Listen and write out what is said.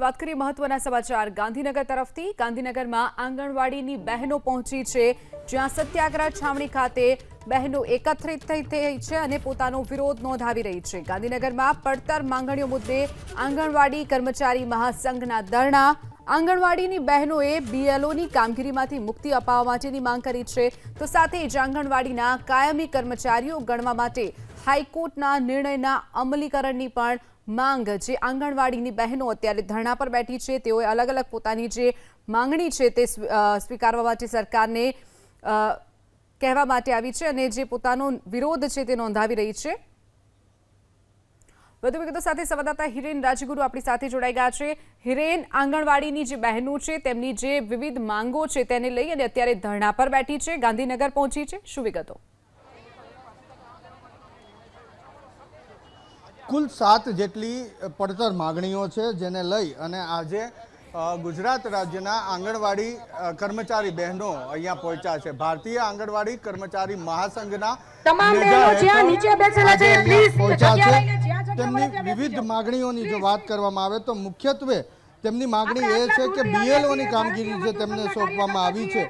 વાત કરીએ મહત્વના સમાચાર ગાંધીનગર તરફથી। ગાંધીનગરમાં આંગણવાડીની બહેનો પહોંચી છે, જ્યાં સત્યાગ્રહ છાવણી ખાતે બહેનો એકત્રિત થઈ છે અને પોતાનો વિરોધ નોંધાવી રહી છે। ગાંધીનગરમાં પડતર માંગણીઓ મુદ્દે આંગણવાડી કર્મચારી મહાસંઘના ધરણા। આંગણવાડીની બહેનોએ બીએલઓની કામગીરીમાંથી મુક્તિ અપાવવા માટેની માંગ કરી છે, તો સાથે જ આંગણવાડીના કાયમી કર્મચારીઓ ગણવા માટે હાઈકોર્ટના નિર્ણયના અમલીકરણની પણ માંગ જે આંગણવાડીની બહેનો અત્યારે ધરણા પર બેઠી છે, તેઓએ અલગ અલગ પોતાની જે માંગણી છે તે સ્વીકારવા માટે સરકારને કહેવા માટે આવી છે અને જે પોતાનો વિરોધ છે તે નોંધાવી રહી છે। વધુ વિગતો સાથે સંવાદદાતા હિરેન રાજગુરુ આપણી સાથે જોડાઈ ગયા છે। હિરેન, આંગણવાડીની જે બહેનો છે તેમની જે વિવિધ માંગો છે તેને લઈ અને અત્યારે ધરણા પર બેઠી છે, ગાંધીનગર પહોંચી છે, શું વિગતો? કુલ 7 જેટલી પડતર માગણીઓ છે, જેને લઈ અને આજે ગુજરાત રાજ્યના આંગણવાડી કર્મચારી બહેનો અહીંયા પહોંચ્યા છે। ભારતીય આંગણવાડી કર્મચારી મહાસંઘના પહોંચ્યા છે। તેમની વિવિધ માગણીઓની જો વાત કરવામાં આવે તો મુખ્યત્વે તેમની માગણી એ છે કે બીએલઓની કામગીરી જે તેમને સોંપવામાં આવી છે